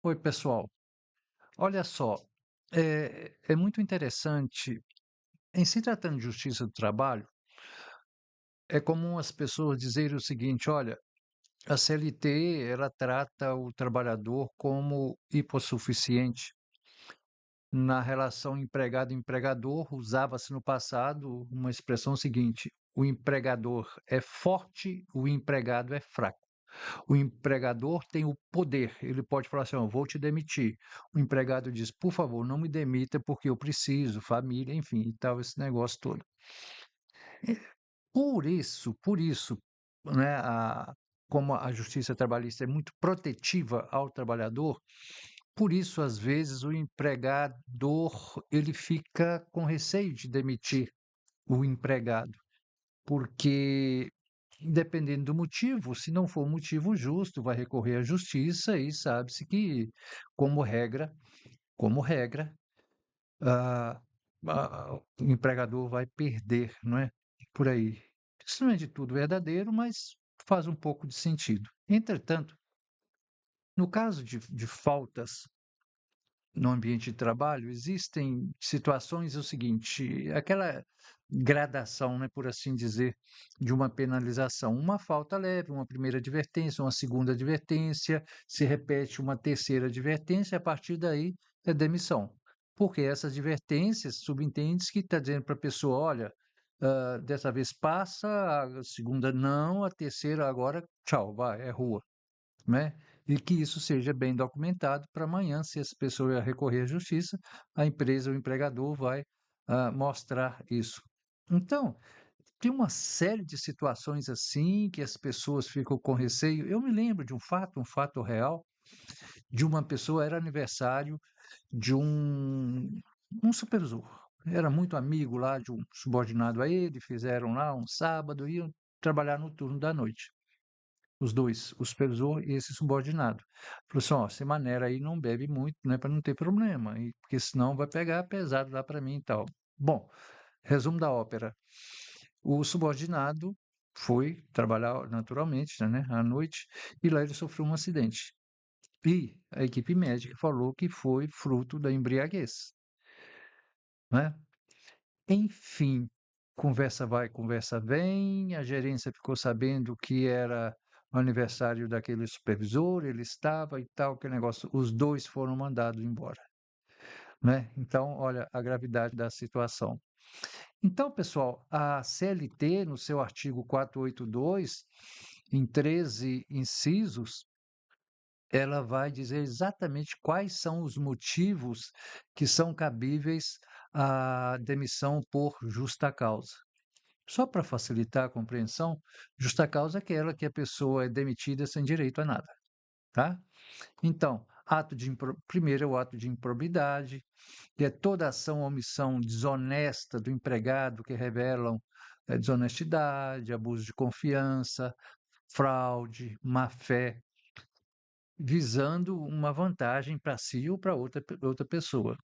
Oi, pessoal. Olha só, é muito interessante, em se tratando de justiça do trabalho, é comum as pessoas dizerem o seguinte: olha, a CLT ela trata o trabalhador como hipossuficiente. Na relação empregado-empregador, usava-se no passado uma expressão seguinte: o empregador é forte, o empregado é fraco. O empregador tem o poder, ele pode falar assim: "Ó, vou te demitir". O empregado diz: "Por favor, não me demita, porque eu preciso, família", enfim, e tal, esse negócio todo. Por isso, né, como a justiça trabalhista é muito protetiva ao trabalhador, por isso, às vezes, o empregador, ele fica com receio de demitir o empregado. Porque, dependendo do motivo, se não for um motivo justo, vai recorrer à justiça e sabe-se que, como regra, ah, o empregador vai perder, não é? Por aí. Isso não é de tudo verdadeiro, mas faz um pouco de sentido. Entretanto, no caso de faltas no ambiente de trabalho, existem situações, é o seguinte, aquela gradação, né, por assim dizer, de uma penalização. Uma falta leve, uma primeira advertência, uma segunda advertência, se repete uma terceira advertência, a partir daí é demissão. Porque essas advertências subentende que está dizendo para a pessoa, olha, dessa vez passa, a segunda não, a terceira agora, tchau, vai, é rua, né? E que isso seja bem documentado para amanhã, se essa pessoa recorrer à justiça, a empresa, o empregador vai mostrar isso. Então, tem uma série de situações assim que as pessoas ficam com receio. Eu me lembro de um fato real, de uma pessoa, era aniversário de um supervisor. Era muito amigo lá de um subordinado a ele, fizeram lá um sábado, iam trabalhar no turno da noite. Os 2, o supervisor e esse subordinado. Falou assim: "Ó, esse maneira aí não bebe muito, né, para não ter problema, e porque senão vai pegar pesado lá para mim e tal". Bom, resumo da ópera, o subordinado foi trabalhar naturalmente, né, à noite, e lá ele sofreu um acidente. E a equipe médica falou que foi fruto da embriaguez, né. Enfim, conversa vai, conversa vem, a gerência ficou sabendo que era o aniversário daquele supervisor, ele estava e tal, aquele negócio, os 2 foram mandados embora, né. Então, olha a gravidade da situação. Então, pessoal, a CLT, no seu artigo 482, em 13 incisos, ela vai dizer exatamente quais são os motivos que são cabíveis à demissão por justa causa. Só para facilitar a compreensão, justa causa é aquela que a pessoa é demitida sem direito a nada, tá? Então, primeiro é o ato de improbidade, que é toda ação ou omissão desonesta do empregado que revelam desonestidade, abuso de confiança, fraude, má-fé, visando uma vantagem para si ou para outra pessoa.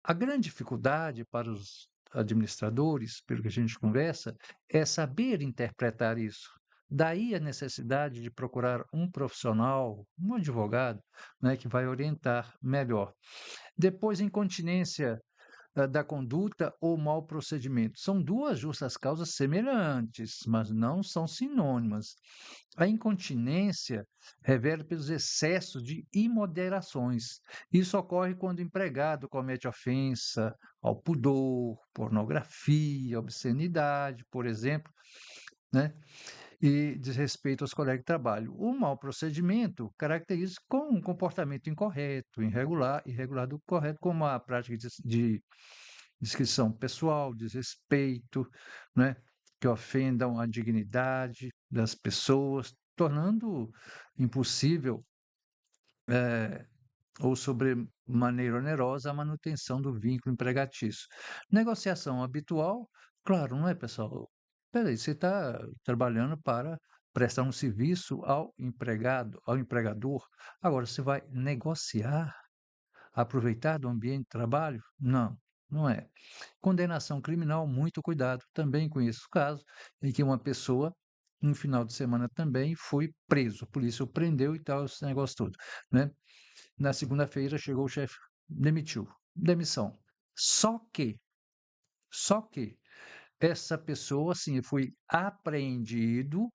A grande dificuldade para os administradores, pelo que a gente conversa, é saber interpretar isso. Daí a necessidade de procurar um profissional, um advogado, né, que vai orientar melhor. Depois, incontinência da conduta ou mau procedimento. São duas justas causas semelhantes, mas não são sinônimas. A incontinência revela pelos excessos de imoderações. Isso ocorre quando o empregado comete ofensa ao pudor, pornografia, obscenidade, por exemplo, né? E desrespeito aos colegas de trabalho. O mau procedimento caracteriza com um comportamento incorreto, irregular do correto, como a prática de descrição pessoal, desrespeito, né, que ofendam a dignidade das pessoas, tornando impossível ou sobremaneira onerosa a manutenção do vínculo empregatício. Negociação habitual, claro, não é, pessoal? Espera aí, você está trabalhando para prestar um serviço ao empregado, ao empregador. Agora, você vai negociar, aproveitar do ambiente de trabalho? Não, não é. Condenação criminal, muito cuidado. Também conheço casos em que uma pessoa um final de semana também, foi preso. A polícia o prendeu e tal, esse negócio todo, né. Na segunda-feira chegou o chefe, demitiu, demissão. Só que só que essa pessoa, assim, foi apreendido,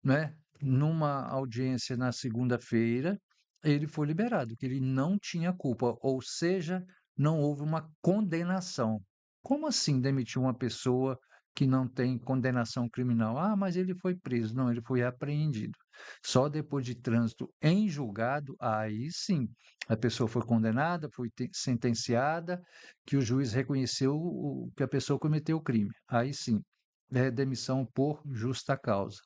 né, numa audiência na segunda-feira, ele foi liberado, que ele não tinha culpa, ou seja, não houve uma condenação. Como assim demitir uma pessoa que não tem condenação criminal? "Ah, mas ele foi preso". Não, ele foi apreendido. Só depois de trânsito em julgado, aí sim, a pessoa foi condenada, foi sentenciada, que o juiz reconheceu que a pessoa cometeu o crime. Aí sim, é demissão por justa causa.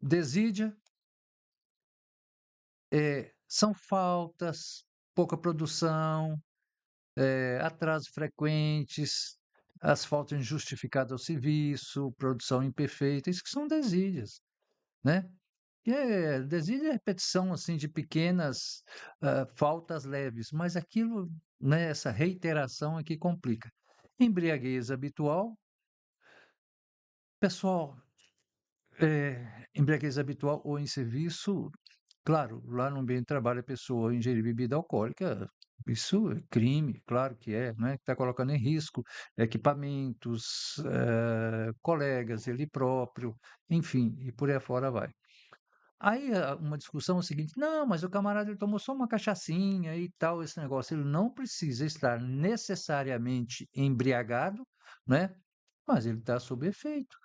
Desídia, são faltas, pouca produção, atrasos frequentes, as faltas injustificadas ao serviço, produção imperfeita, isso que são desídias, né. Desídia é repetição, assim, de pequenas, faltas leves, mas aquilo, né, essa reiteração é que complica. Embriaguez habitual, pessoal, embriaguez habitual ou em serviço. Claro, lá no ambiente de trabalho a pessoa ingerir bebida alcoólica, isso é crime, claro que é, né, está colocando em risco equipamentos, colegas, ele próprio, enfim, e por aí afora vai. Aí uma discussão é o seguinte: "Não, mas o camarada ele tomou só uma cachaçinha e tal, esse negócio", ele não precisa estar necessariamente embriagado, né, mas ele está sob efeito.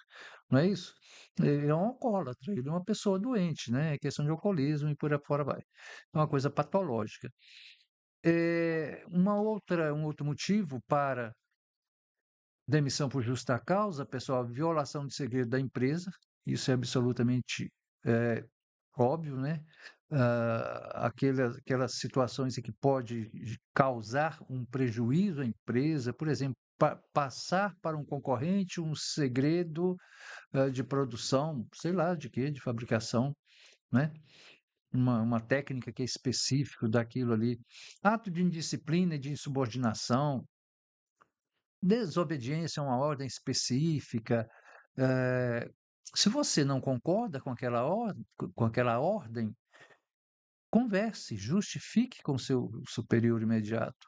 Não é isso? Ele é um alcoólatra, ele é uma pessoa doente, né, é questão de alcoolismo e por aí fora vai. É uma coisa patológica. Um outro motivo para demissão por justa causa, pessoal, violação de segredo da empresa, isso é absolutamente, eh, óbvio, né, aquelas situações em que pode causar um prejuízo à empresa, por exemplo, passar para um concorrente um segredo de produção, sei lá de quê, de fabricação, né, uma técnica que é específico daquilo ali. Ato de indisciplina e de insubordinação, desobediência a uma ordem específica, eh, se você não concorda com aquela ordem, converse, justifique com seu superior imediato,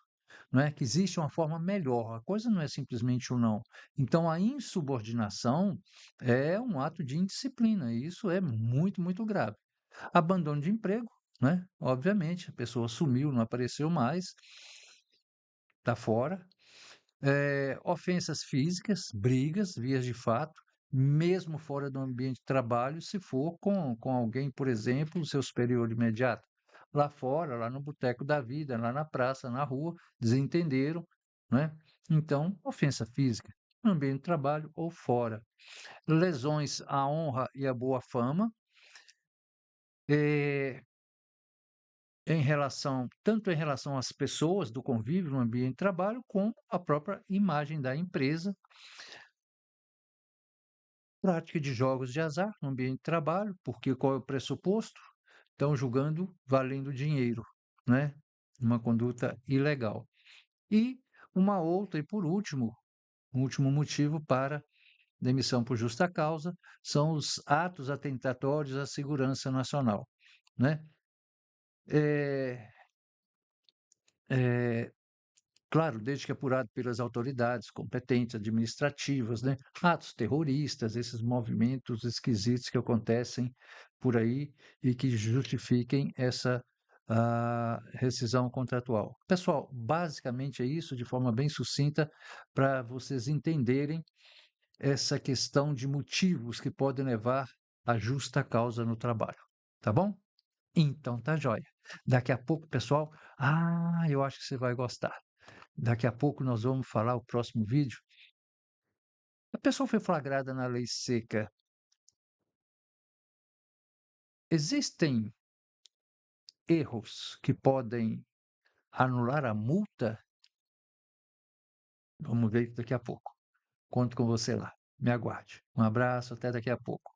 não é, que existe uma forma melhor, a coisa não é simplesmente um não. Então a insubordinação é um ato de indisciplina e isso é muito, muito grave. Abandono de emprego, né, obviamente, a pessoa sumiu, não apareceu mais, está fora. Ofensas físicas, brigas, vias de fato, mesmo fora do ambiente de trabalho, se for com alguém, por exemplo, o seu superior imediato. Lá fora, lá no boteco da vida, lá na praça, na rua, desentenderam, né? Então, ofensa física, no ambiente de trabalho ou fora. Lesões à honra e à boa fama, eh, tanto em relação às pessoas do convívio no ambiente de trabalho, como a própria imagem da empresa. Prática de jogos de azar no ambiente de trabalho, porque qual é o pressuposto? Estão julgando valendo dinheiro, né? Uma conduta ilegal. E uma outra, e por último, um último motivo para demissão por justa causa são os atos atentatórios à segurança nacional, né? É, é, Claro, desde que apurado pelas autoridades competentes administrativas, né, atos terroristas, esses movimentos esquisitos que acontecem por aí e que justifiquem essa, rescisão contratual. Pessoal, basicamente é isso, de forma bem sucinta, para vocês entenderem essa questão de motivos que podem levar à justa causa no trabalho, tá bom? Então tá joia. Daqui a pouco, pessoal, eu acho que você vai gostar. Daqui a pouco nós vamos falar o próximo vídeo. A pessoa foi flagrada na lei seca. Existem erros que podem anular a multa? Vamos ver daqui a pouco. Conto com você lá. Me aguarde. Um abraço, até daqui a pouco.